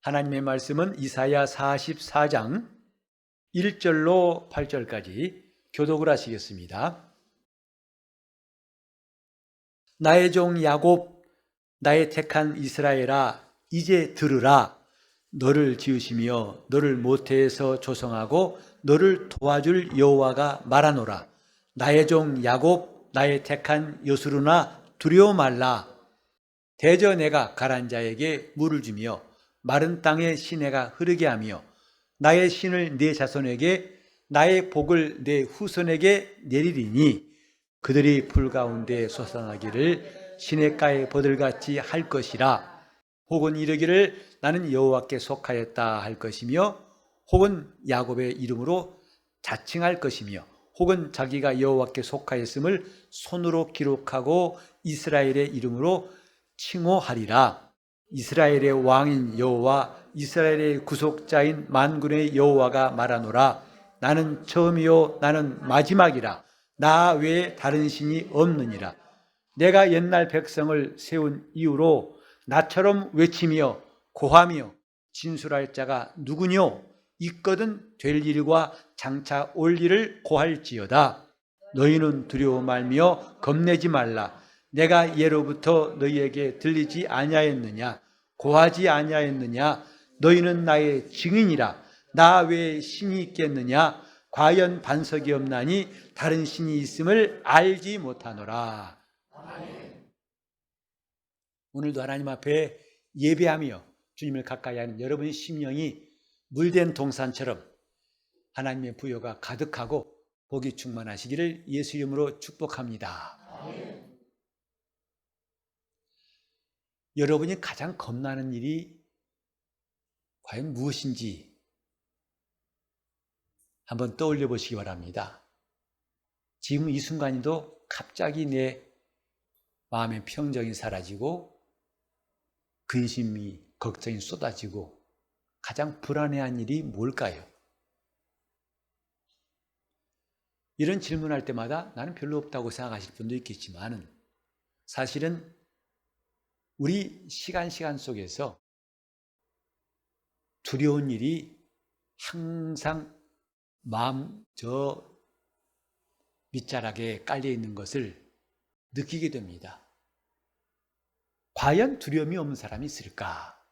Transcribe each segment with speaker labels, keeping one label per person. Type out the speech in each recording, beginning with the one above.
Speaker 1: 하나님의 말씀은 이사야 44장 1절로 8절까지 교독을 하시겠습니다. 나의 종 야곱, 나의 택한 이스라엘아, 이제 들으라. 너를 지으시며 너를 모태에서 조성하고 너를 도와줄 여호와가 말하노라. 나의 종 야곱, 나의 택한 여수르나 두려워 말라. 대저 내가 가란 자에게 물을 주며 마른 땅에 시내가 흐르게 하며 나의 신을 네 자손에게 나의 복을 네 후손에게 내리리니 그들이 풀 가운데 솟아나기를 시냇가의 버들같이 할 것이라. 혹은 이르기를 나는 여호와께 속하였다 할 것이며 혹은 야곱의 이름으로 자칭할 것이며 혹은 자기가 여호와께 속하였음을 손으로 기록하고 이스라엘의 이름으로 칭호하리라. 이스라엘의 왕인 여호와, 이스라엘의 구속자인 만군의 여호와가 말하노라. 나는 처음이요 나는 마지막이라. 나 외에 다른 신이 없느니라. 내가 옛날 백성을 세운 이후로 나처럼 외치며 고하며 진술할 자가 누구뇨? 있거든 될 일과 장차 올 일을 고할지어다. 너희는 두려워 말며 겁내지 말라. 내가 예로부터 너희에게 들리지 아니하였느냐? 고하지 아니하였느냐? 너희는 나의 증인이라. 나 외에 신이 있겠느냐? 과연 반석이 없나니 다른 신이 있음을 알지 못하노라. 오늘도 하나님 앞에 예배하며 주님을 가까이 하는 여러분의 심령이 물된 동산처럼 하나님의 부여가 가득하고 복이 충만하시기를 예수 이름으로 축복합니다. 여러분이 가장 겁나는 일이 과연 무엇인지 한번 떠올려 보시기 바랍니다. 지금 이 순간에도 갑자기 내 마음의 평정이 사라지고 근심이, 걱정이 쏟아지고 가장 불안해한 일이 뭘까요? 이런 질문할 때마다 나는 별로 없다고 생각하실 분도 있겠지만 사실은 우리 시간 속에서 두려운 일이 항상 마음 저 밑자락에 깔려 있는 것을 느끼게 됩니다. 과연 두려움이 없는 사람이 있을까?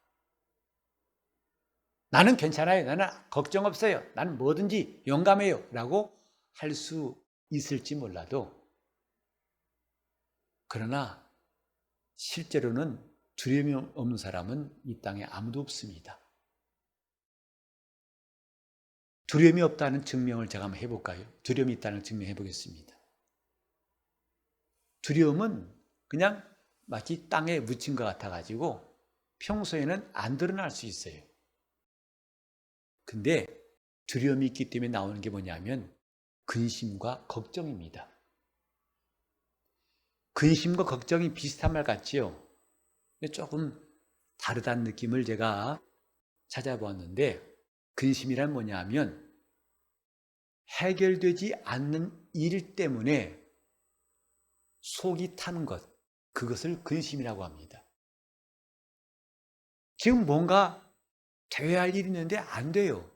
Speaker 1: 나는 괜찮아요. 나는 걱정 없어요. 나는 뭐든지 용감해요. 라고 할 수 있을지 몰라도 그러나 실제로는 두려움이 없는 사람은 이 땅에 아무도 없습니다. 두려움이 없다는 증명을 제가 한번 해볼까요? 두려움이 있다는 증명해 보겠습니다. 두려움은 그냥 마치 땅에 묻힌 것 같아가지고 평소에는 안 드러날 수 있어요. 근데 두려움이 있기 때문에 나오는 게 뭐냐면 근심과 걱정입니다. 근심과 걱정이 비슷한 말 같지요? 근데 조금 다르다는 느낌을 제가 찾아보았는데 근심이란 뭐냐면 해결되지 않는 일 때문에 속이 타는 것, 그것을 근심이라고 합니다. 지금 뭔가 돼야 할 일이 있는데 안 돼요.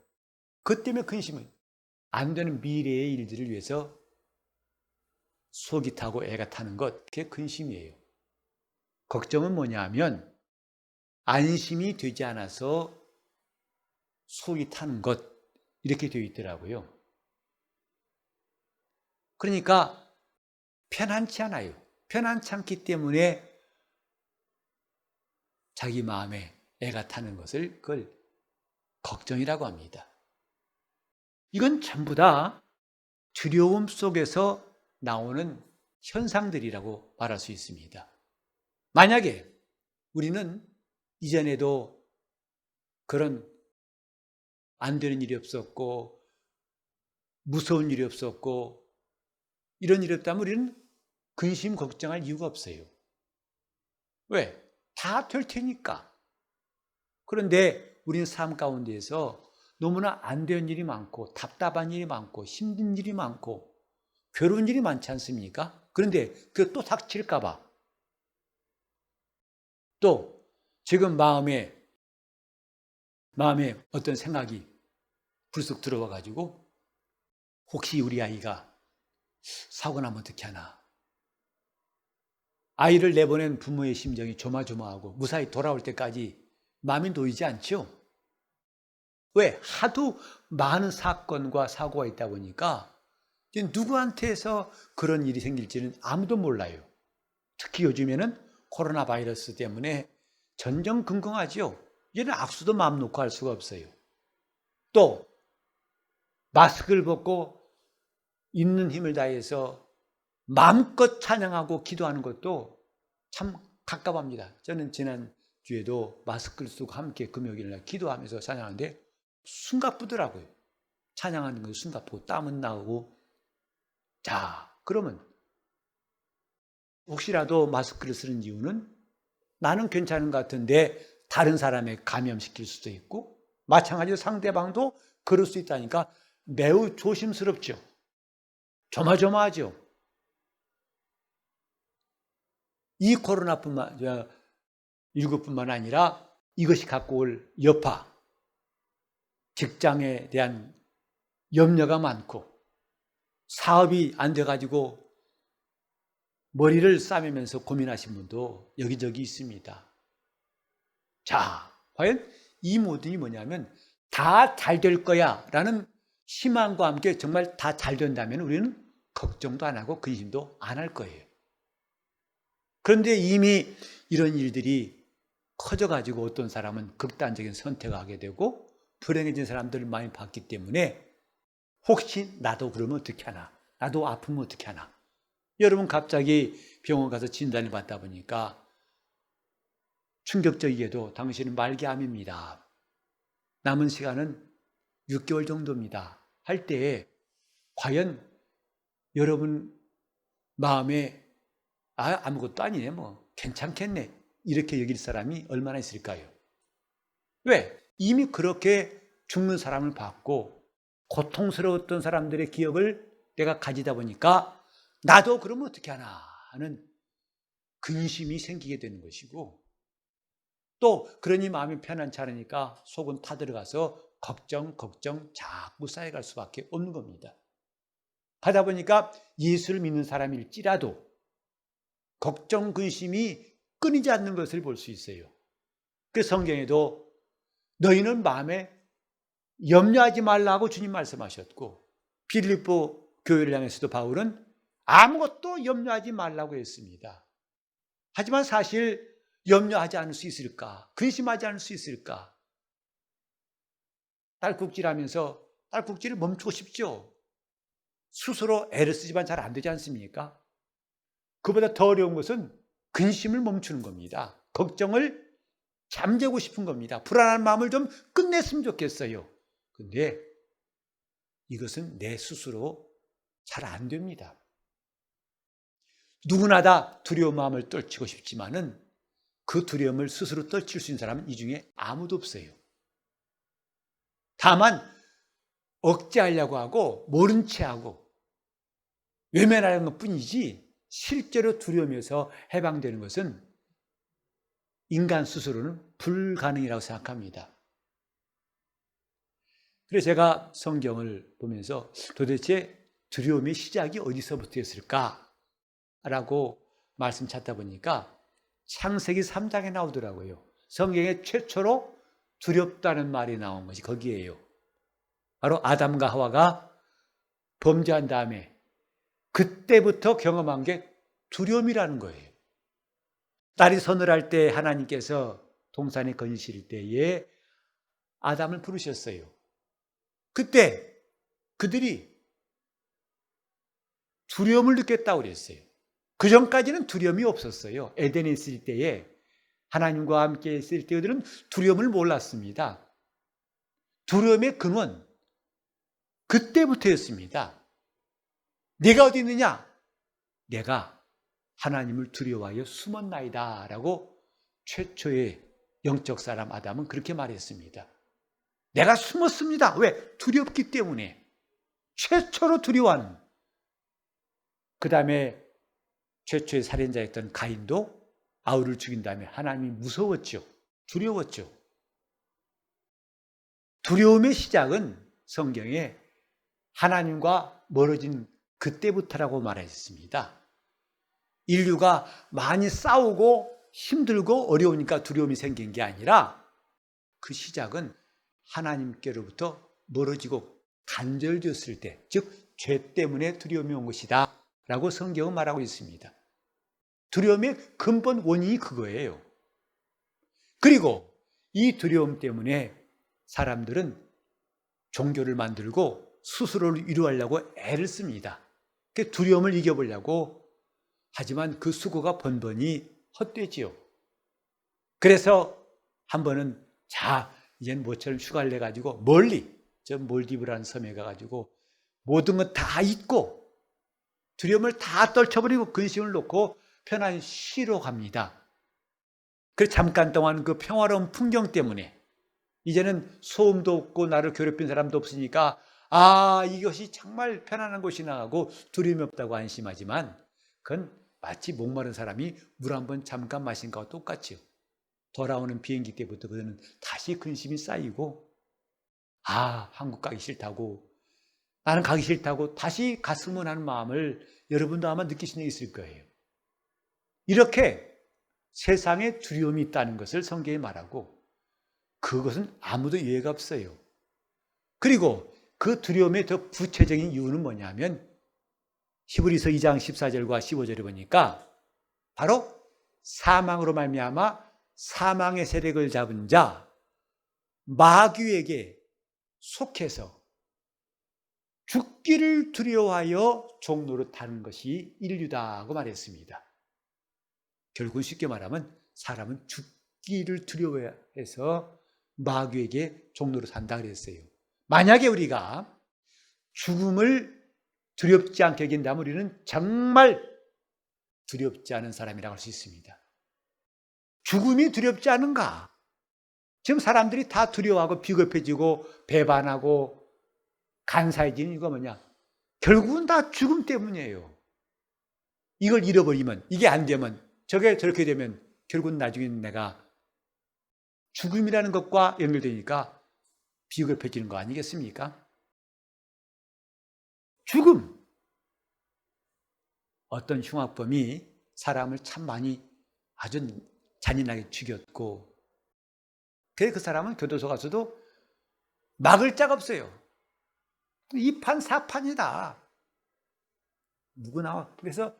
Speaker 1: 그것 때문에 근심을, 안 되는 미래의 일들을 위해서 속이 타고 애가 타는 것, 그게 근심이에요. 걱정은 뭐냐 하면 안심이 되지 않아서 속이 타는 것, 이렇게 되어 있더라고요. 그러니까 편안치 않아요. 편안치 않기 때문에 자기 마음에 애가 타는 것을 그걸 걱정이라고 합니다. 이건 전부 다 두려움 속에서 나오는 현상들이라고 말할 수 있습니다. 만약에 우리는 이전에도 그런 안 되는 일이 없었고 무서운 일이 없었고 이런 일이 없다면 우리는 근심 걱정할 이유가 없어요. 왜? 다 될 테니까. 그런데 우리는 삶 가운데에서 너무나 안 되는 일이 많고 답답한 일이 많고 힘든 일이 많고 괴로운 일이 많지 않습니까? 그런데 그게 또 닥칠까 봐 또 지금 마음에 마음에 어떤 생각이 불쑥 들어와 가지고 혹시 우리 아이가 사고 나면 어떻게 하나. 아이를 내보낸 부모의 심정이 조마조마하고 무사히 돌아올 때까지 마음이 놓이지 않죠. 왜? 하도 많은 사건과 사고가 있다 보니까 누구한테서 그런 일이 생길지는 아무도 몰라요. 특히 요즘에는 코로나 바이러스 때문에 전전긍긍하죠. 이제는 악수도 마음 놓고 할 수가 없어요. 또 마스크를 벗고 있는 힘을 다해서 마음껏 찬양하고 기도하는 것도 참 갑갑합니다. 저는 지난주에도 마스크를 쓰고 함께 금요일날 기도하면서 찬양하는데 숨가쁘더라고요. 찬양하는 거 숨가쁘고 땀은 나오고. 자, 그러면 혹시라도 마스크를 쓰는 이유는 나는 괜찮은 것 같은데 다른 사람에 감염시킬 수도 있고 마찬가지로 상대방도 그럴 수 있다니까 매우 조심스럽죠. 조마조마하죠. 이 코로나뿐만 19뿐만 아니라 이것이 갖고 올 여파, 직장에 대한 염려가 많고 사업이 안 돼가지고 머리를 싸매면서 고민하신 분도 여기저기 있습니다. 자, 과연 이 모든이 뭐냐면 다 잘 될 거야 라는 희망과 함께 정말 다 잘 된다면 우리는 걱정도 안 하고 근심도 안 할 거예요. 그런데 이미 이런 일들이 커져가지고 어떤 사람은 극단적인 선택을 하게 되고 불행해진 사람들을 많이 봤기 때문에 혹시 나도 그러면 어떻게 하나? 나도 아프면 어떻게 하나? 여러분 갑자기 병원 가서 진단을 받다 보니까 충격적이게도 당신은 말기암입니다. 남은 시간은 6개월 정도입니다. 할 때에 과연 여러분 마음에 아무것도 아니네 뭐 괜찮겠네 이렇게 여길 사람이 얼마나 있을까요? 왜? 이미 그렇게 죽는 사람을 봤고 고통스러웠던 사람들의 기억을 내가 가지다 보니까 나도 그러면 어떻게 하나 하는 근심이 생기게 되는 것이고 또 그러니 마음이 편안치 않으니까 속은 타들어가서 걱정 자꾸 쌓여갈 수밖에 없는 겁니다. 하다 보니까 예수를 믿는 사람일지라도 걱정, 근심이 끊이지 않는 것을 볼 수 있어요. 그 성경에도 너희는 마음에 염려하지 말라고 주님 말씀하셨고 빌립보 교회를 향해서도 바울은 아무것도 염려하지 말라고 했습니다. 하지만 사실 염려하지 않을 수 있을까? 근심하지 않을 수 있을까? 딸꾹질하면서 딸꾹질을 멈추고 싶죠. 스스로 애를 쓰지만 잘 안 되지 않습니까? 그보다 더 어려운 것은 근심을 멈추는 겁니다. 걱정을 잠재고 싶은 겁니다. 불안한 마음을 좀 끝냈으면 좋겠어요. 근데 이것은 내 스스로 잘 안 됩니다. 누구나 다 두려운 마음을 떨치고 싶지만은 그 두려움을 스스로 떨칠 수 있는 사람은 이 중에 아무도 없어요. 다만 억제하려고 하고 모른 채 하고 외면하는 것뿐이지 실제로 두려움에서 해방되는 것은 인간 스스로는 불가능이라고 생각합니다. 그래서 제가 성경을 보면서 도대체 두려움의 시작이 어디서부터 했을까라고 말씀 찾다 보니까 창세기 3장에 나오더라고요. 성경에 최초로 두렵다는 말이 나온 것이 거기에요. 바로 아담과 하와가 범죄한 다음에 그때부터 경험한 게 두려움이라는 거예요. 날이 서늘할 때 하나님께서 동산에 거니실 때에 아담을 부르셨어요. 그때 그들이 두려움을 느꼈다고 그랬어요. 그 전까지는 두려움이 없었어요. 에덴에 있을 때에 하나님과 함께 있을 때 그들은 두려움을 몰랐습니다. 두려움의 근원 그때부터였습니다. 내가 어디 있느냐? 내가 하나님을 두려워하여 숨었나이다 라고 최초의 영적 사람 아담은 그렇게 말했습니다. 내가 숨었습니다. 왜? 두렵기 때문에. 최초로 두려워하는. 그 다음에 최초의 살인자였던 가인도 아우를 죽인 다음에 하나님이 무서웠죠. 두려웠죠. 두려움의 시작은 성경에 하나님과 멀어진 그때부터라고 말했습니다. 인류가 많이 싸우고 힘들고 어려우니까 두려움이 생긴 게 아니라 그 시작은 하나님께로부터 멀어지고 단절되었을 때, 즉 죄 때문에 두려움이 온 것이다 라고 성경은 말하고 있습니다. 두려움의 근본 원인이 그거예요. 그리고 이 두려움 때문에 사람들은 종교를 만들고 스스로를 위로하려고 애를 씁니다. 그 두려움을 이겨보려고 하지만 그 수고가 번번이 헛되지요. 그래서 한 번은 이젠 모처럼 휴가를 내가지고 멀리 저 몰디브라는 섬에 가가지고 모든 것 다 잊고 두려움을 다 떨쳐버리고 근심을 놓고 편안히 쉬러 갑니다. 그래서 잠깐 동안 그 평화로운 풍경 때문에 이제는 소음도 없고 나를 괴롭힌 사람도 없으니까 이것이 정말 편안한 곳이나 하고 두려움이 없다고 안심하지만 그건 마치 목마른 사람이 물 한 번 잠깐 마신 것과 똑같지요. 돌아오는 비행기 때부터 그는 다시 근심이 쌓이고 한국 가기 싫다고, 나는 가기 싫다고 다시 갔으면 하는 마음을 여러분도 아마 느끼신 적 있을 거예요. 이렇게 세상에 두려움이 있다는 것을 성경에 말하고 그것은 아무도 이해가 없어요. 그리고 그 두려움의 더 구체적인 이유는 뭐냐면 히브리서 2장 14절과 15절에 보니까 바로 사망으로 말미암아 사망의 세력을 잡은 자 마귀에게 속해서 죽기를 두려워하여 종노릇하는 것이 인류다고 말했습니다. 결국은 쉽게 말하면 사람은 죽기를 두려워해서 마귀에게 종노릇한다 그랬어요. 만약에 우리가 죽음을 두렵지 않게 여긴다면 우리는 정말 두렵지 않은 사람이라고 할 수 있습니다. 죽음이 두렵지 않은가? 지금 사람들이 다 두려워하고 비겁해지고 배반하고 간사해지는 이유가 뭐냐? 결국은 다 죽음 때문이에요. 이걸 잃어버리면, 이게 안 되면, 저렇게 되면 결국은 나중에는 내가 죽음이라는 것과 연결되니까 비겁해지는 거 아니겠습니까? 죽음. 어떤 흉악범이 사람을 참 많이 아주 잔인하게 죽였고 그 사람은 교도소 가서도 막을 자가 없어요. 이판 사판이다. 누구나. 그래서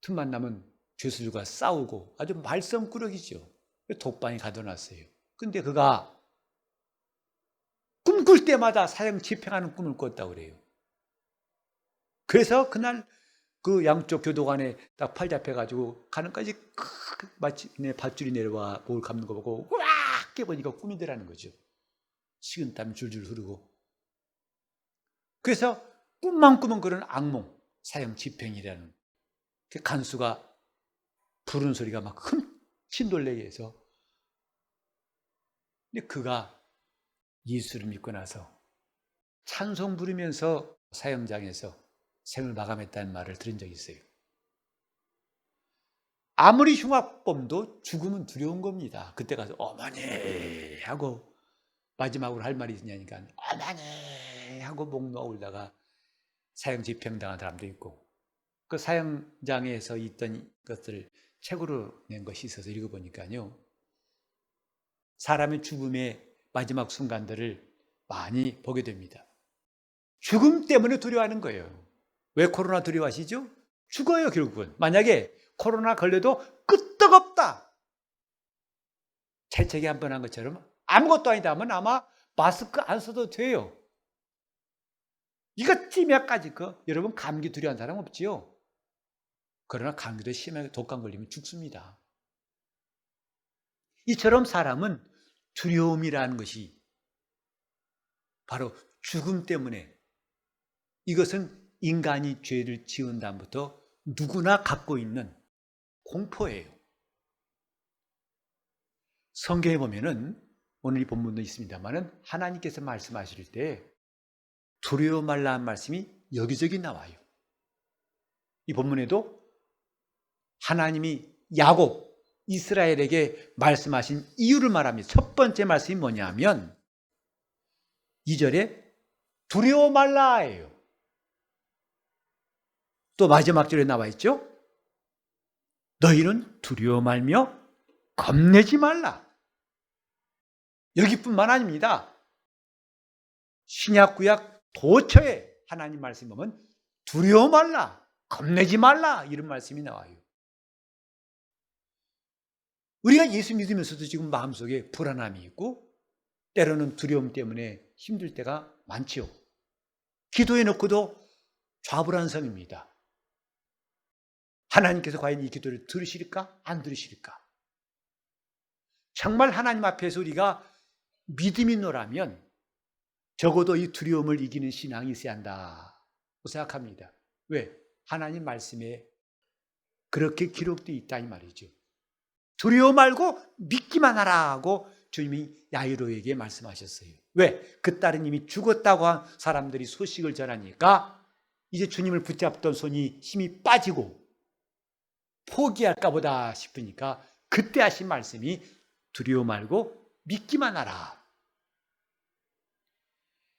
Speaker 1: 틈만 나면 죄수들과 싸우고 아주 말썽꾸러기죠. 독방에 가둬놨어요. 근데 그가 꿈꿀 때마다 사형 집행하는 꿈을 꿨다고 그래요. 그래서 그날 그 양쪽 교도관에 딱 팔 잡혀가지고 가는까지 마치 내 밧줄이 내려와 목을 감는 거 보고 꽉 깨보니까 꿈이더라는 거죠. 식은땀 줄줄 흐르고. 그래서 꿈만 꾸면 그런 악몽, 사형 집행이라는 그 간수가 부르는 소리가 막 흠씬 놀래게 해서 근데 그가 예수를 믿고 나서 찬송 부르면서 사형장에서 생을 마감했다는 말을 들은 적이 있어요. 아무리 흉악범도 죽음은 두려운 겁니다. 그때 가서 어머니 하고 마지막으로 할 말이 있냐니까 어머니 하고 목 놓아 울다가 사형 집행당한 사람도 있고 그 사형장에서 있던 것들을 책으로 낸 것이 있어서 읽어보니까요. 사람의 죽음의 마지막 순간들을 많이 보게 됩니다. 죽음 때문에 두려워하는 거예요. 왜 코로나 두려워하시죠? 죽어요, 결국은. 만약에 코로나 걸려도 끄떡없다. 재채기 한 번 한 것처럼 아무것도 아니다 하면 아마 마스크 안 써도 돼요. 이거 찜약까지 여러분 감기 두려워하는 사람 없지요? 그러나 감기도 심하게 독감 걸리면 죽습니다. 이처럼 사람은 두려움이라는 것이 바로 죽음 때문에 이것은 인간이 죄를 지은 다음부터 누구나 갖고 있는 공포예요. 성경에 보면은 오늘 이 본문도 있습니다만은 하나님께서 말씀하실 때 두려워 말라는 말씀이 여기저기 나와요. 이 본문에도 하나님이 야곱, 이스라엘에게 말씀하신 이유를 말합니다. 첫 번째 말씀이 뭐냐면 2절에 두려워 말라예요. 또 마지막 절에 나와 있죠. 너희는 두려워 말며 겁내지 말라. 여기뿐만 아닙니다. 신약 구약 도처에 하나님 말씀 보면 두려워 말라, 겁내지 말라 이런 말씀이 나와요. 우리가 예수 믿으면서도 지금 마음속에 불안함이 있고 때로는 두려움 때문에 힘들 때가 많지요. 기도해 놓고도 좌불안성입니다. 하나님께서 과연 이 기도를 들으실까? 안 들으실까? 정말 하나님 앞에서 우리가 믿음이 있노라면 적어도 이 두려움을 이기는 신앙이 있어야 한다고 생각합니다. 왜? 하나님 말씀에 그렇게 기록되어 있다 이 말이죠. 두려워 말고 믿기만 하라고 주님이 야이로에게 말씀하셨어요. 왜? 그 딸은 이미 죽었다고 한 사람들이 소식을 전하니까 이제 주님을 붙잡던 손이 힘이 빠지고 포기할까 보다 싶으니까 그때 하신 말씀이 두려워 말고 믿기만 하라.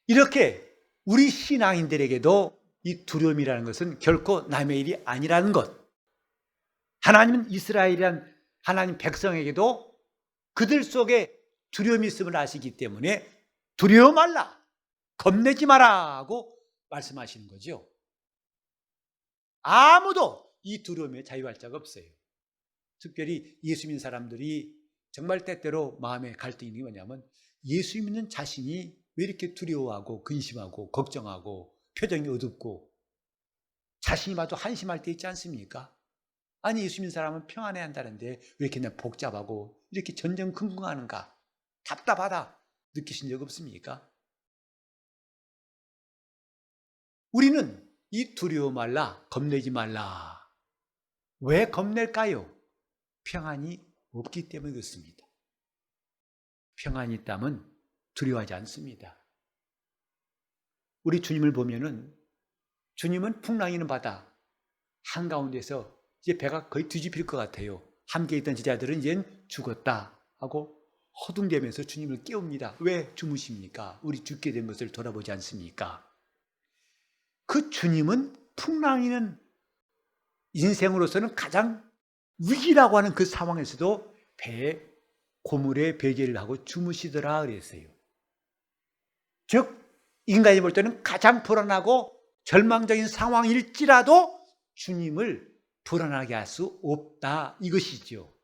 Speaker 1: 이렇게 우리 신앙인들에게도 이 두려움이라는 것은 결코 남의 일이 아니라는 것. 하나님은 이스라엘이란 하나님 백성에게도 그들 속에 두려움이 있음을 아시기 때문에 두려워 말라, 겁내지 마라고 말씀하시는 거죠. 아무도 이 두려움에 자유할 자가 없어요. 특별히 예수 믿는 사람들이 정말 때때로 마음에 갈등이 있는 게 뭐냐면 예수 믿는 자신이 왜 이렇게 두려워하고 근심하고 걱정하고 표정이 어둡고 자신이 봐도 한심할 때 있지 않습니까? 아니 예수 믿는 사람은 평안해야 한다는데 왜 이렇게 그냥 복잡하고 이렇게 전전긍긍하는가? 답답하다 느끼신 적 없습니까? 우리는 이 두려워 말라, 겁내지 말라. 왜 겁낼까요? 평안이 없기 때문에 그렇습니다. 평안이 있다면 두려워하지 않습니다. 우리 주님을 보면은 주님은 풍랑이는 바다 한가운데서 이제 배가 거의 뒤집힐 것 같아요. 함께 있던 제자들은 이젠 죽었다 하고 허둥대면서 주님을 깨웁니다. 왜 주무십니까? 우리 죽게 된 것을 돌아보지 않습니까? 그 주님은 풍랑이는 인생으로서는 가장 위기라고 하는 그 상황에서도 배에 고물에 베개를 하고 주무시더라 그랬어요. 즉 인간이 볼 때는 가장 불안하고 절망적인 상황일지라도 주님을 불안하게 할 수 없다 이것이죠.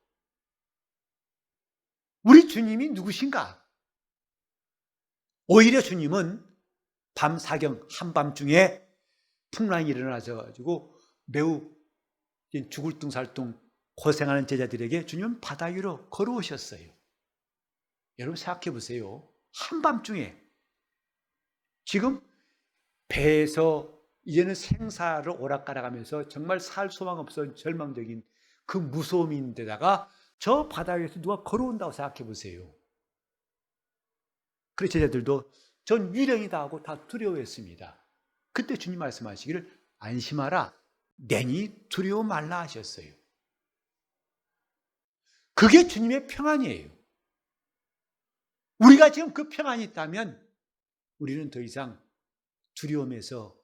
Speaker 1: 우리 주님이 누구신가? 오히려 주님은 밤 사경 한밤중에 풍랑이 일어나셔가지고 매우 죽을 둥살둥 고생하는 제자들에게 주님은 바다 위로 걸어오셨어요. 여러분 생각해 보세요. 한밤중에 지금 배에서 이제는 생사를 오락가락하면서 정말 살 소망 없어 절망적인 그 무서움인데다가 저 바다 위에서 누가 걸어온다고 생각해 보세요. 그래서 제자들도 전 유령이다 하고 다 두려워했습니다. 그때 주님 말씀하시기를 안심하라 내니 두려워 말라 하셨어요. 그게 주님의 평안이에요. 우리가 지금 그 평안이 있다면 우리는 더 이상 두려움에서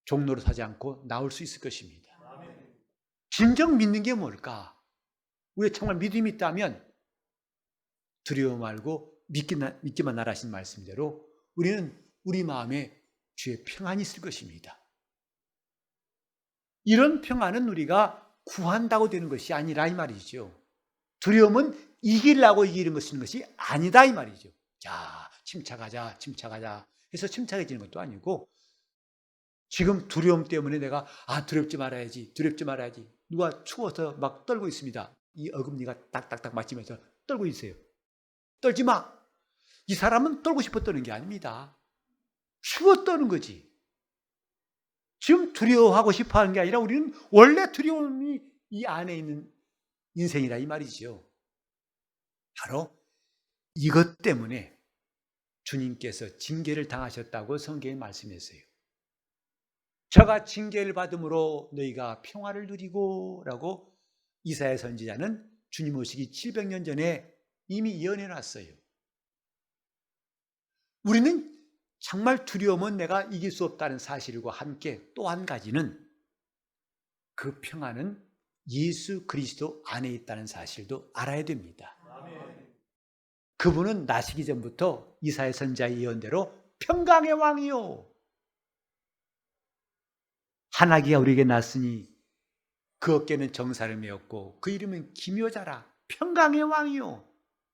Speaker 1: 종로로 사지 않고 나올 수 있을 것입니다. 진정 믿는 게 뭘까? 우리가 정말 믿음이 있다면 두려워 말고 믿기만 하라 하신 말씀대로 우리는 우리 마음에 주의 평안이 있을 것입니다. 이런 평안은 우리가 구한다고 되는 것이 아니라 이 말이죠. 두려움은 이기려고 이기는 것이 아니다 이 말이죠. 자, 침착하자 해서 침착해지는 것도 아니고 지금 두려움 때문에 내가 두렵지 말아야지 누가 추워서 막 떨고 있습니다. 이 어금니가 딱딱딱 맞으면서 떨고 있어요. 떨지 마. 이 사람은 떨고 싶어 떠는 게 아닙니다. 추워 떠는 거지. 지금 두려워하고 싶어 하는 게 아니라 우리는 원래 두려움이 이 안에 있는 인생이라 이 말이죠. 바로 이것 때문에 주님께서 징계를 당하셨다고 성경에 말씀했어요. 저가 징계를 받음으로 너희가 평화를 누리고 라고 이사야 선지자는 주님 오시기 700년 전에 이미 예언해 놨어요. 우리는 정말 두려움은 내가 이길 수 없다는 사실과 함께 또 한 가지는 그 평안은 예수 그리스도 안에 있다는 사실도 알아야 됩니다. 그분은 나시기 전부터 이사야 선지자의 예언대로 평강의 왕이요, 한 아기가 우리에게 났으니 그 어깨는 정사를 메었고 그 이름은 기묘자라, 평강의 왕이요,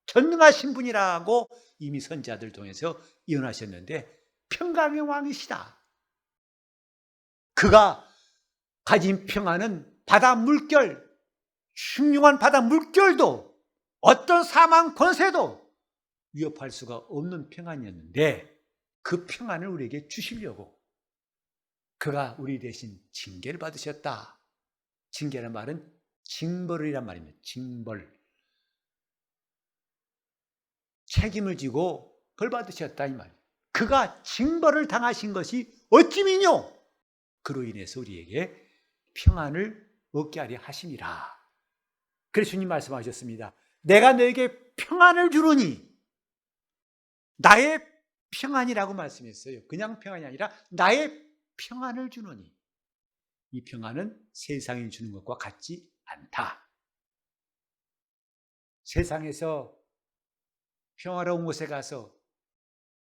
Speaker 1: 전능하신 분이라고 이미 선지자들 통해서 예언하셨는데 평강의 왕이시다. 그가 가진 평안은 바다 물결, 흉흉한 바다 물결도 어떤 사망 권세도 위협할 수가 없는 평안이었는데 그 평안을 우리에게 주시려고 그가 우리 대신 징계를 받으셨다. 징계란 말은 징벌이란 말입니다. 징벌. 책임을 지고 벌 받으셨다 이 말. 그가 징벌을 당하신 것이 어찌미뇨? 그로 인해서 우리에게 평안을 얻게 하려 하심이라. 그래서 주님 말씀하셨습니다. 내가 너에게 평안을 주르니, 나의 평안이라고 말씀했어요. 그냥 평안이 아니라 나의 평안을 주노니, 이 평안은 세상이 주는 것과 같지 않다. 세상에서 평화로운 곳에 가서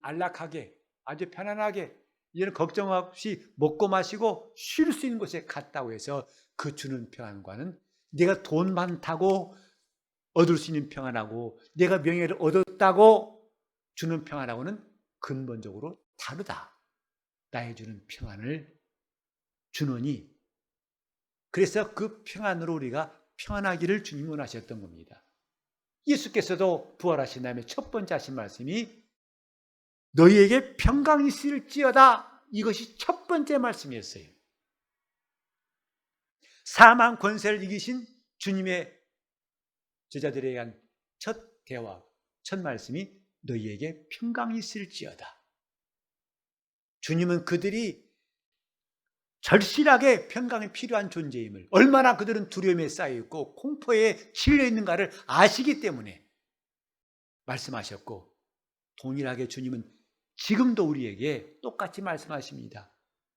Speaker 1: 안락하게, 아주 편안하게, 이런 걱정 없이 먹고 마시고 쉴 수 있는 곳에 갔다고 해서 그 주는 평안과는 내가 돈 많다고 얻을 수 있는 평안하고 내가 명예를 얻었다고 주는 평안하고는 근본적으로 다르다. 나의 주는 평안을 주노니, 그래서 그 평안으로 우리가 평안하기를 주님이 원하셨던 겁니다. 예수께서도 부활하신 다음에 첫 번째 하신 말씀이 너희에게 평강이 있을지어다. 이것이 첫 번째 말씀이었어요. 사망 권세를 이기신 주님의 제자들에 대한 첫 대화, 첫 말씀이 너희에게 평강이 있을지어다. 주님은 그들이 절실하게 평강이 필요한 존재임을, 얼마나 그들은 두려움에 쌓여있고 공포에 질려있는가를 아시기 때문에 말씀하셨고, 동일하게 주님은 지금도 우리에게 똑같이 말씀하십니다.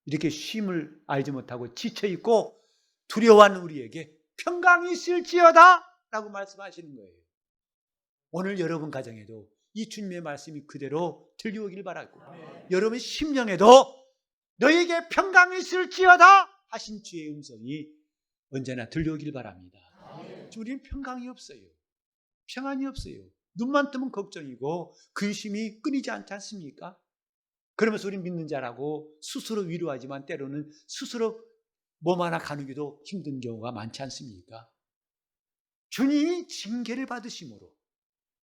Speaker 1: 이렇게 쉼을 알지 못하고 지쳐있고 두려워하는 우리에게 평강이 있을지어다 라고 말씀하시는 거예요. 오늘 여러분 가정에도 이 주님의 말씀이 그대로 들려오길 바라고, 여러분 심령에도 너에게 평강이 있을지어다 하신 주의 음성이 언제나 들려오길 바랍니다. 우리는 평강이 없어요. 평안이 없어요. 눈만 뜨면 걱정이고 근심이 끊이지 않지 않습니까? 그러면서 우리 믿는 자라고 스스로 위로하지만 때로는 스스로 몸 하나 가누기도 힘든 경우가 많지 않습니까? 주님이 징계를 받으심으로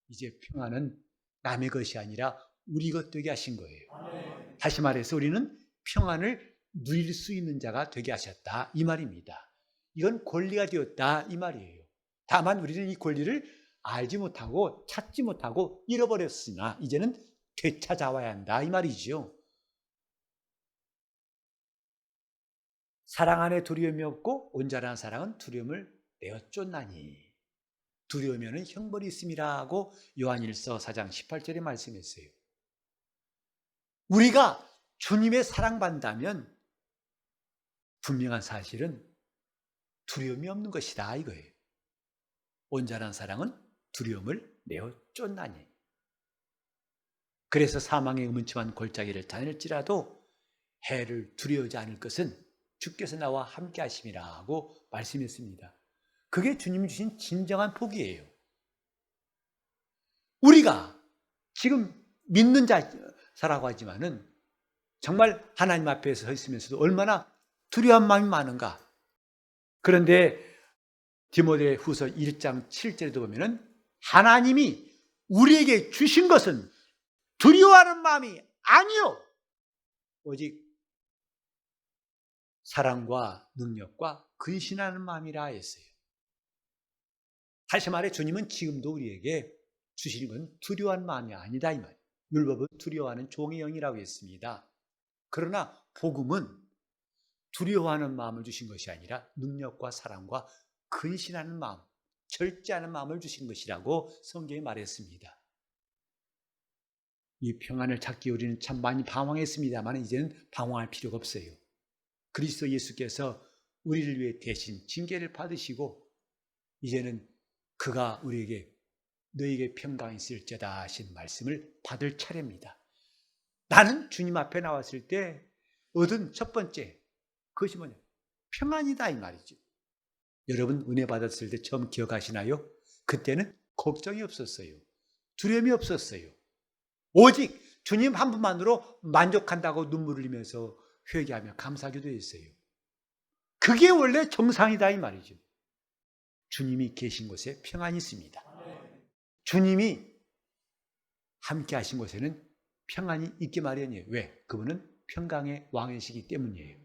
Speaker 1: 이제 평안은 남의 것이 아니라 우리 것 되게 하신 거예요. 다시 말해서 우리는 평안을 누릴 수 있는 자가 되게 하셨다 이 말입니다. 이건 권리가 되었다 이 말이에요. 다만 우리는 이 권리를 알지 못하고 찾지 못하고 잃어버렸으나 이제는 되찾아와야 한다 이 말이죠. 사랑 안에 두려움이 없고 온전한 사랑은 두려움을 내어 쫓나니, 두려우면은 형벌이 있음이라고 요한일서 4장 18절에 말씀했어요. 우리가 주님의 사랑받는다면 분명한 사실은 두려움이 없는 것이다 이거예요. 온전한 사랑은 두려움을 내어 쫓나니. 그래서 사망의 음침한 골짜기를 다닐지라도 해를 두려워하지 않을 것은 주께서 나와 함께 하심이라고 말씀했습니다. 그게 주님이 주신 진정한 복이에요. 우리가 지금 믿는 자라고 하지만은 정말 하나님 앞에 서 있으면서도 얼마나 두려운 마음이 많은가. 그런데 디모데후서 1장 7절에도 보면은 하나님이 우리에게 주신 것은 두려워하는 마음이 아니요 오직 사랑과 능력과 근신하는 마음이라 했어요. 다시 말해 주님은 지금도 우리에게 주시는 건 두려워하는 마음이 아니다 이 말. 율법은 두려워하는 종의 영이라고 했습니다. 그러나 복음은 두려워하는 마음을 주신 것이 아니라 능력과 사랑과 근신하는 마음, 절제하는 마음을 주신 것이라고 성경이 말했습니다. 이 평안을 찾기 우리는 참 많이 방황했습니다만 이제는 방황할 필요가 없어요. 그리스도 예수께서 우리를 위해 대신 징계를 받으시고 이제는 그가 우리에게 너에게 평강이 있을지어다 하신 말씀을 받을 차례입니다. 나는 주님 앞에 나왔을 때 얻은 첫 번째 그것이 뭐냐? 평안이다 이 말이죠. 여러분 은혜 받았을 때 처음 기억하시나요? 그때는 걱정이 없었어요. 두려움이 없었어요. 오직 주님 한 분만으로 만족한다고 눈물을 흘리면서 회개하며 감사기도 했어요. 그게 원래 정상이다 이 말이죠. 주님이 계신 곳에 평안이 있습니다. 주님이 함께 하신 곳에는 평안이 있기 마련이에요. 왜? 그분은 평강의 왕이시기 때문이에요.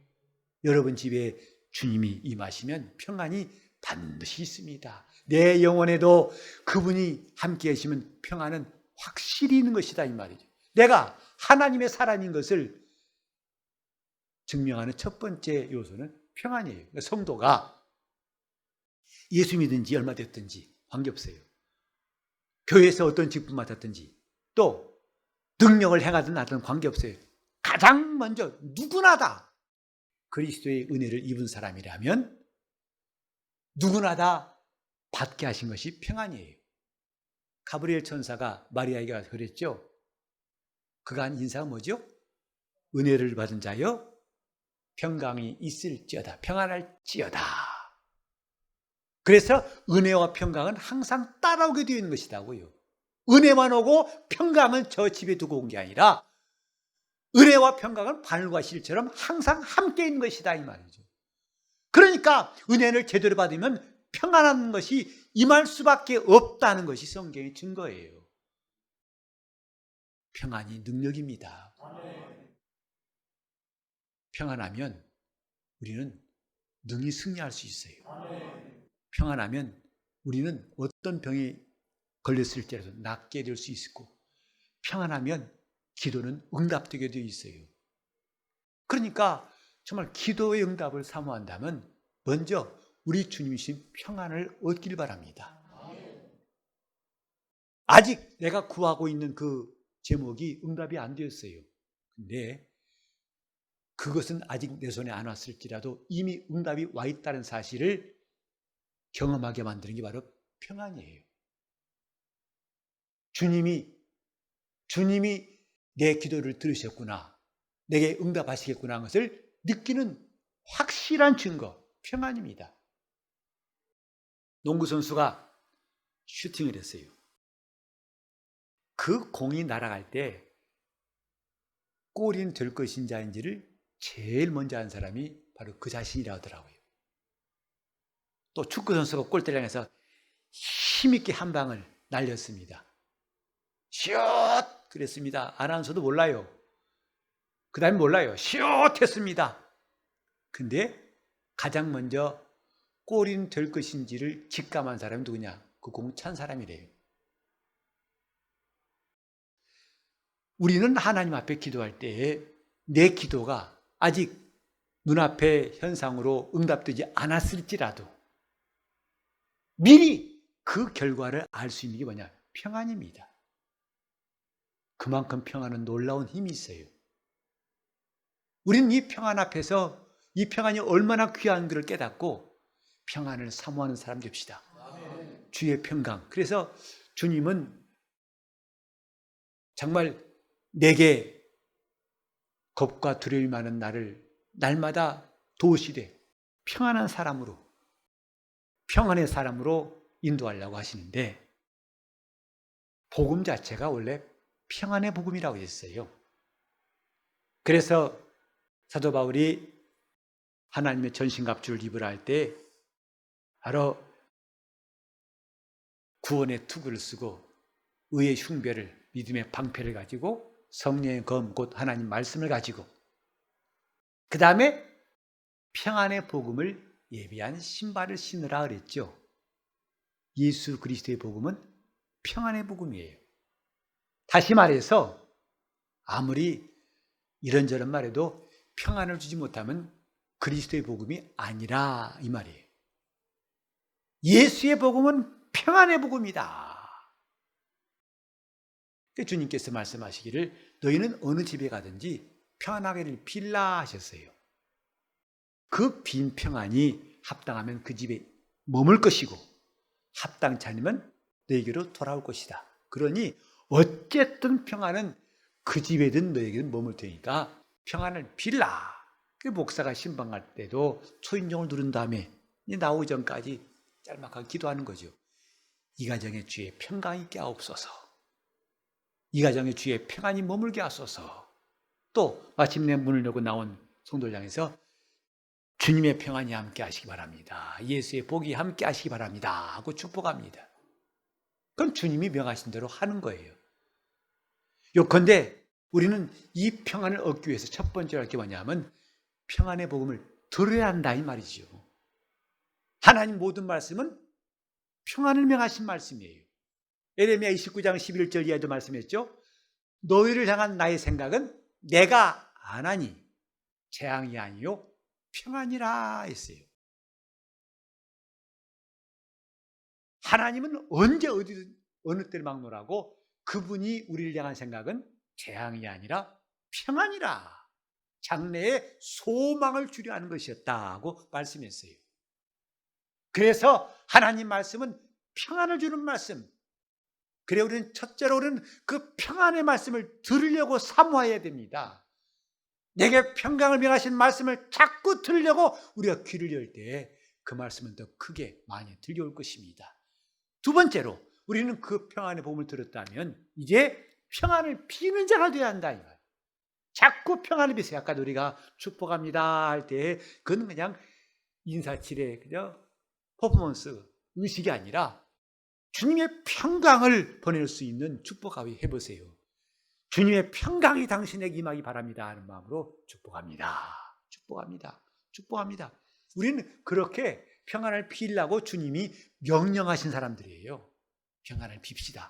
Speaker 1: 여러분 집에 주님이 임하시면 평안이 반드시 있습니다. 내 영혼에도 그분이 함께 계시면 평안은 확실히 있는 것이다 이 말이죠. 내가 하나님의 사람인 것을 증명하는 첫 번째 요소는 평안이에요. 그러니까 성도가 예수 믿은 지 얼마 됐든지 관계없어요. 교회에서 어떤 직분 맡았든지 또 능력을 행하든 하든 관계없어요. 가장 먼저 누구나 다 그리스도의 은혜를 입은 사람이라면 누구나 다 받게 하신 것이 평안이에요. 가브리엘 천사가 마리아에게 와서 그랬죠. 그가 한 인사가 뭐죠? 은혜를 받은 자여 평강이 있을지어다. 평안할지어다. 그래서 은혜와 평강은 항상 따라오게 되어 있는 것이다고요. 은혜만 오고 평강은 저 집에 두고 온 게 아니라 은혜와 평강은 바늘과 실처럼 항상 함께 있는 것이다 이 말이죠. 그러니까 은혜를 제대로 받으면 평안한 것이 임할 수밖에 없다는 것이 성경의 증거예요. 평안이 능력입니다. 평안하면 우리는 능히 승리할 수 있어요. 평안하면 우리는 어떤 병에 걸렸을지라도 낫게 될 수 있고 평안하면 기도는 응답되게 되어 있어요. 그러니까 정말 기도의 응답을 사모한다면 먼저 우리 주님이신 평안을 얻길 바랍니다. 아직 내가 구하고 있는 그 제목이 응답이 안 되었어요. 근데 그것은 아직 내 손에 안 왔을지라도 이미 응답이 와 있다는 사실을 경험하게 만드는 게 바로 평안이에요. 주님이 내 기도를 들으셨구나, 내게 응답하시겠구나 하는 것을 느끼는 확실한 증거, 평안입니다. 농구선수가 슈팅을 했어요. 그 공이 날아갈 때 골인 될 것인지 아닌지를 제일 먼저 아는 사람이 바로 그 자신이라 하더라고요. 또 축구선수가 골대를 향해서 힘있게 한 방을 날렸습니다. 슛! 그랬습니다. 아나운서도 몰라요. 그 다음에 몰라요. 슛! 했습니다. 근데 가장 먼저 골인 될 것인지를 직감한 사람이 누구냐? 그 공 찬 사람이래요. 우리는 하나님 앞에 기도할 때에 내 기도가 아직 눈앞의 현상으로 응답되지 않았을지라도 미리 그 결과를 알 수 있는 게 뭐냐? 평안입니다. 그만큼 평안은 놀라운 힘이 있어요. 우리는 이 평안 앞에서 이 평안이 얼마나 귀한 것을 깨닫고 평안을 사모하는 사람 됩시다. 아멘. 주의 평강. 그래서 주님은 정말 내게 겁과 두려움이 많은 나를 날마다 도우시되 평안한 사람으로, 평안의 사람으로 인도하려고 하시는데 복음 자체가 원래 평안의 복음이라고 했어요. 그래서 사도 바울이 하나님의 전신갑주를 입으라 할 때 바로 구원의 투구를 쓰고 의의 흉배를, 믿음의 방패를 가지고 성령의 검, 곧 하나님 말씀을 가지고 그 다음에 평안의 복음을 예비한 신발을 신으라 그랬죠. 예수 그리스도의 복음은 평안의 복음이에요. 다시 말해서 아무리 이런저런 말해도 평안을 주지 못하면 그리스도의 복음이 아니라 이 말이에요. 예수의 복음은 평안의 복음이다. 주님께서 말씀하시기를 너희는 어느 집에 가든지 평안하기를 빌라 하셨어요. 그 빈 평안이 합당하면 그 집에 머물 것이고 합당치 않으면 너에게로 돌아올 것이다. 그러니 어쨌든 평안은 그 집에든 너에게는 머물 테니까 평안을 빌라. 그 목사가 신방할 때도 초인종을 누른 다음에 나오기 전까지 짤막하게 기도하는 거죠. 이 가정의 주의 평강이 있게 하옵소서. 이 가정의 주의 평안이 머물게 하소서. 또 마침내 문을 열고 나온 성도를 향해서 주님의 평안이 함께 하시기 바랍니다. 예수의 복이 함께 하시기 바랍니다. 하고 축복합니다. 그럼 주님이 명하신 대로 하는 거예요. 요컨대 우리는 이 평안을 얻기 위해서 첫 번째로 할 게 뭐냐면 평안의 복음을 들어야 한다 이 말이죠. 하나님 모든 말씀은 평안을 명하신 말씀이에요. 에레미야 29장 11절 이하에도 말씀했죠. 너희를 향한 나의 생각은 내가 안 하니 재앙이 아니요 평안이라 했어요. 하나님은 언제 어디든 어느 때를 막론하고 그분이 우리를 향한 생각은 재앙이 아니라 평안이라. 장래에 소망을 주려 하는 것이었다고 말씀했어요. 그래서 하나님 말씀은 평안을 주는 말씀. 그래 우리는 첫째로 우리는 그 평안의 말씀을 들으려고 사모해야 됩니다. 내게 평강을 명하신 말씀을 자꾸 들으려고 우리가 귀를 열 때 그 말씀은 더 크게 많이 들려올 것입니다. 두 번째로 우리는 그 평안의 복음을 들었다면 이제 평안을 비는 자가 되어야 한다. 자꾸 평안을 비세요. 아까 우리가 축복합니다 할 때 그건 그냥 인사치레 그냥 퍼포먼스 의식이 아니라 주님의 평강을 보낼 수 있는 축복하기 해보세요. 주님의 평강이 당신에게 임하기 바랍니다 하는 마음으로 축복합니다. 축복합니다. 축복합니다. 우리는 그렇게 평안을 빌라고 주님이 명령하신 사람들이에요. 평안을 빕시다.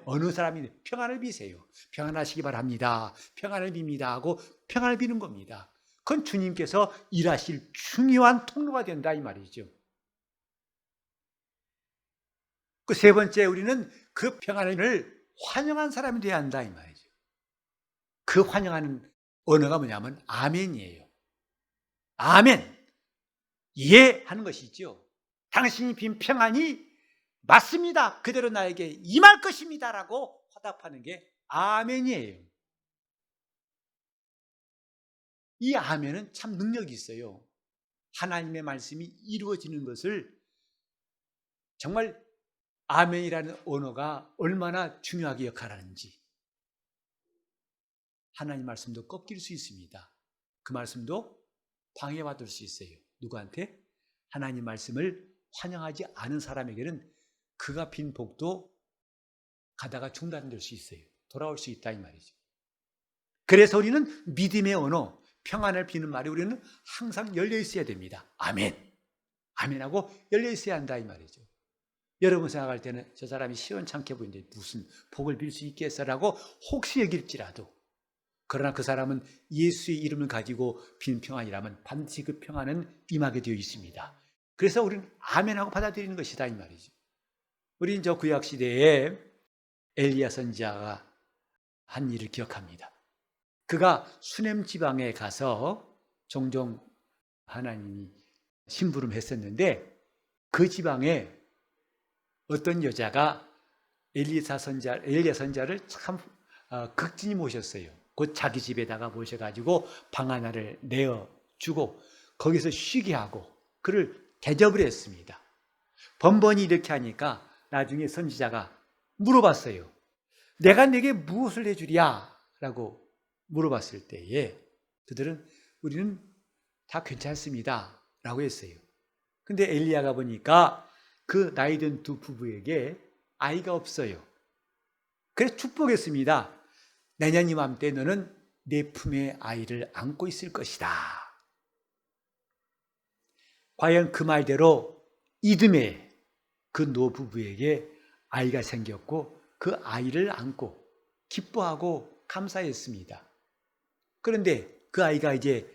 Speaker 1: 어느 사람이 평안을 비세요. 평안하시기 바랍니다. 평안을 빕니다 하고 평안을 비는 겁니다. 그건 주님께서 일하실 중요한 통로가 된다 이 말이죠. 그 세 번째 우리는 그 평안을 환영한 사람이 되어야 한다 이 말이죠. 그 환영하는 언어가 뭐냐면 아멘이에요. 아멘. 예 하는 것이죠. 당신이 빈 평안이 맞습니다. 그대로 나에게 임할 것입니다 라고 화답하는 게 아멘이에요. 이 아멘은 참 능력이 있어요. 하나님의 말씀이 이루어지는 것을 정말 아멘이라는 언어가 얼마나 중요하게 역할하는지. 하나님 말씀도 꺾일 수 있습니다. 그 말씀도 방해받을 수 있어요. 누구한테? 하나님 말씀을 환영하지 않은 사람에게는 그가 빈 복도 가다가 중단될 수 있어요. 돌아올 수 있다 이 말이죠. 그래서 우리는 믿음의 언어, 평안을 비는 말이 우리는 항상 열려 있어야 됩니다. 아멘. 아멘하고 열려 있어야 한다 이 말이죠. 여러분 생각할 때는 저 사람이 시원찮게 보이는데 무슨 복을 빌 수 있겠어라고 혹시 여길지라도, 그러나 그 사람은 예수의 이름을 가지고 빈 평안이라면 반드시 그 평안은 임하게 되어 있습니다. 그래서 우리는 아멘하고 받아들이는 것이다 이 말이죠. 우리는 저 구약시대에 엘리야 선지자가 한 일을 기억합니다. 그가 수넴 지방에 가서 종종 하나님이 심부름했었는데 그 지방에 어떤 여자가 엘리야 선지자를 참 극진히 모셨어요. 곧 자기 집에다가 모셔가지고 방 하나를 내어주고 거기서 쉬게 하고 그를 대접을 했습니다. 번번이 이렇게 하니까 나중에 선지자가 물어봤어요. 내가 네게 무엇을 해주랴? 라고 물어봤을 때에 그들은 우리는 다 괜찮습니다 라고 했어요. 근데 엘리야가 보니까 그 나이든 두 부부에게 아이가 없어요. 그래서 축복했습니다. 내년 이맘때 너는 내 품에 아이를 안고 있을 것이다. 과연 그 말대로 이듬해 그 노부부에게 아이가 생겼고 그 아이를 안고 기뻐하고 감사했습니다. 그런데 그 아이가 이제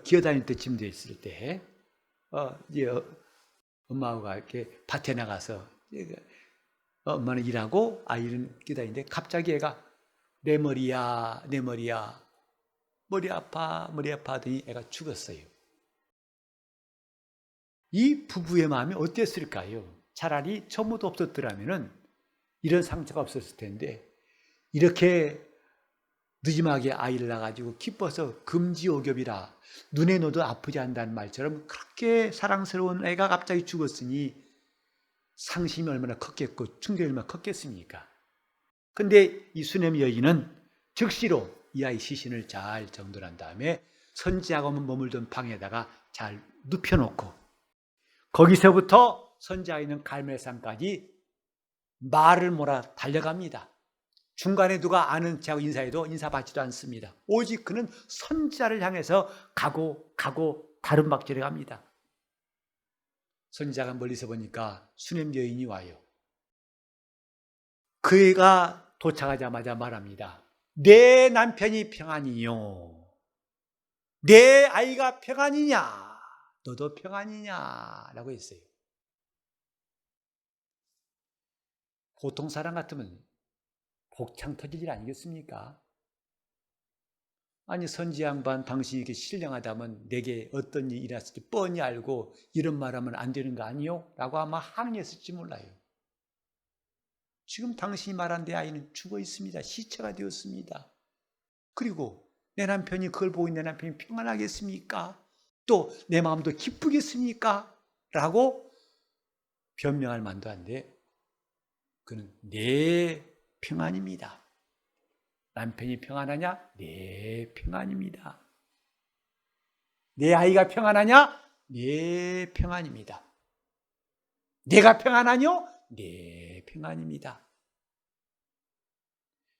Speaker 1: 기어다닐 때쯤 됐을 때 이제 엄마가 이렇게 밭에 나가서 엄마는 일하고 아이는 기다리는데 갑자기 애가 내 머리야, 내 머리야, 머리 아파, 머리 아파 하더니 애가 죽었어요. 이 부부의 마음이 어땠을까요? 차라리 전부도 없었더라면 이런 상처가 없었을 텐데 이렇게 늦지막이 아이를 낳아가지고 기뻐서 금지오겹이라 눈에 넣어도 아프지 않다는 말처럼 그렇게 사랑스러운 애가 갑자기 죽었으니 상심이 얼마나 컸겠고 충격이 얼마나 컸겠습니까? 근데 이 수냄 여인은 즉시로 이 아이 시신을 잘 정돈한 다음에 선지자가 머물던 방에다가 잘 눕혀놓고 거기서부터 선지자가 있는 갈멜산까지 말을 몰아 달려갑니다. 중간에 누가 아는 자하고 인사해도 인사받지도 않습니다. 오직 그는 선지자를 향해서 가고 다른 박질에 갑니다. 선지자가 멀리서 보니까 수냄 여인이 와요. 그애가 도착하자마자 말합니다. 내 남편이 평안이요. 내 아이가 평안이냐? 너도 평안이냐? 라고 했어요. 보통 사람 같으면 복창 터질 일 아니겠습니까? 아니 선지 양반 당신이 이렇게 신령하다면 내게 어떤 일이 일어났을지 뻔히 알고 이런 말하면 안 되는 거 아니요? 라고 아마 항의했을지 몰라요. 지금 당신이 말한 내 아이는 죽어 있습니다. 시체가 되었습니다. 그리고 내 남편이 그걸 보고 내 남편이 평안하겠습니까? 또 내 마음도 기쁘겠습니까? 라고 변명할 만도 한데 그는 내 평안입니다. 남편이 평안하냐? 내 평안입니다. 내 아이가 평안하냐? 내 평안입니다. 내가 평안하뇨? 내 평안입니다.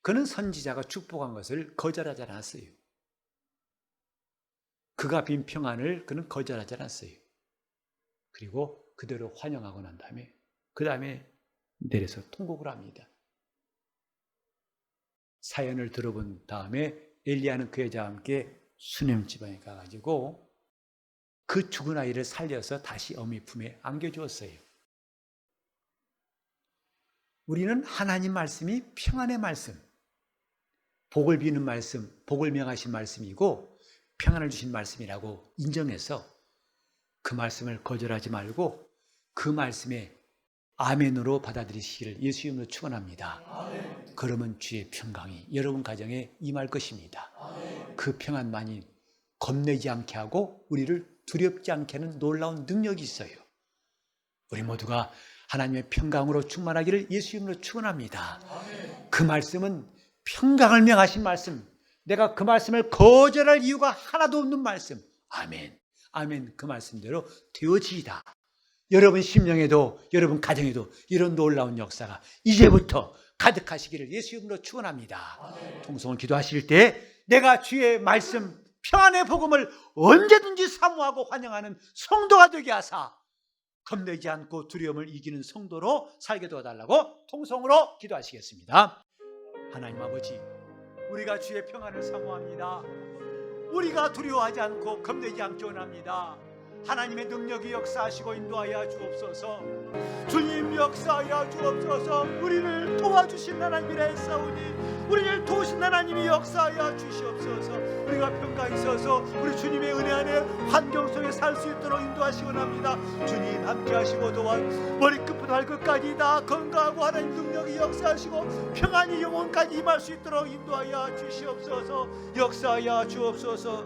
Speaker 1: 그는 선지자가 축복한 것을 거절하지 않았어요. 그가 빈 평안을 그는 거절하지 않았어요. 그리고 그대로 환영하고 난 다음에 그 다음에 내려서 통곡을 합니다. 사연을 들어본 다음에 엘리야는 그 여자와 함께 수넴 지방에 가가지고 그 죽은 아이를 살려서 다시 어미 품에 안겨주었어요. 우리는 하나님 말씀이 평안의 말씀, 복을 비는 말씀, 복을 명하신 말씀이고 평안을 주신 말씀이라고 인정해서 그 말씀을 거절하지 말고 그 말씀에 아멘으로 받아들이시기를 예수 이름으로 축원합니다. 아멘. 그러면 주의 평강이 여러분 가정에 임할 것입니다. 아멘. 그 평안만이 겁내지 않게 하고 우리를 두렵지 않게 하는 놀라운 능력이 있어요. 우리 모두가 하나님의 평강으로 충만하기를 예수 이름으로 축원합니다. 아멘. 그 말씀은 평강을 명하신 말씀, 내가 그 말씀을 거절할 이유가 하나도 없는 말씀. 아멘. 아멘. 그 말씀대로 되어지이다. 여러분 심령에도 여러분 가정에도 이런 놀라운 역사가 이제부터 가득하시기를 예수 이름으로 축원합니다. 아멘. 통성을 기도하실 때 내가 주의 말씀 평안의 복음을 언제든지 사모하고 환영하는 성도가 되게 하사 겁내지 않고 두려움을 이기는 성도로 살게 도와달라고 통성으로 기도하시겠습니다. 하나님 아버지, 우리가 주의 평안을 사모합니다. 우리가 두려워하지 않고 겁내지 않기 원합니다. 하나님의 능력이 역사하시고 인도하여 주옵소서. 주님 역사하여 주옵소서. 우리를 도와주신 하나님이라 했사오니 우리를 도우신 하나님이 역사하여 주시옵소서. 우리가 평강이 있어서 우리 주님의 은혜 안에 환경 속에 살 수 있도록 인도하시기 원합니다. 주님 함께 하시고 도와 머리끝부터 발끝까지 다 건강하고 하나님 능력이 역사하시고 평안이 영혼까지 임할 수 있도록 인도하여 주시옵소서. 역사하여 주옵소서.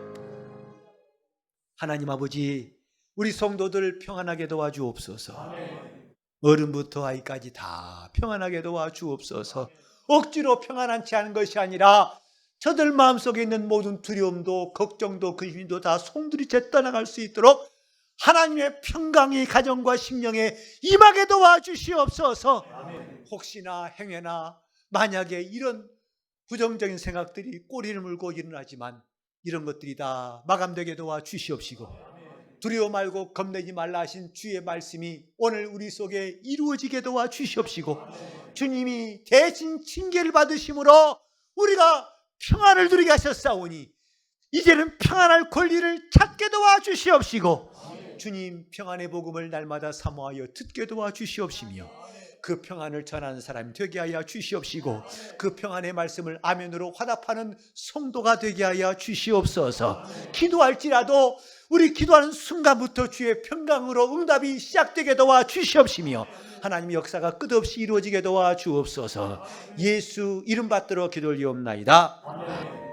Speaker 1: 하나님 아버지, 우리 성도들 평안하게 도와주옵소서. 아멘. 어른부터 아이까지 다 평안하게 도와주옵소서. 아멘. 억지로 평안하지 않은 것이 아니라 저들 마음속에 있는 모든 두려움도 걱정도 근심도 다 송두리째 떠나갈 수 있도록 하나님의 평강이 가정과 심령에 임하게 도와주시옵소서. 아멘. 혹시나 행여나 만약에 이런 부정적인 생각들이 꼬리를 물고 일어나지만 이런 것들이 다 마감되게 도와주시옵시고 두려워 말고 겁내지 말라 하신 주의 말씀이 오늘 우리 속에 이루어지게 도와주시옵시고 주님이 대신 징계를 받으심으로 우리가 평안을 누리게 하셨사오니 이제는 평안할 권리를 찾게 도와주시옵시고 주님 평안의 복음을 날마다 사모하여 듣게 도와주시옵시며 그 평안을 전하는 사람이 되게 하여 주시옵시고 그 평안의 말씀을 아멘으로 화답하는 성도가 되게 하여 주시옵소서. 기도할지라도 우리 기도하는 순간부터 주의 평강으로 응답이 시작되게 도와 주시옵시며 하나님의 역사가 끝없이 이루어지게 도와 주옵소서. 예수 이름 받들어 기도를 이옵나이다.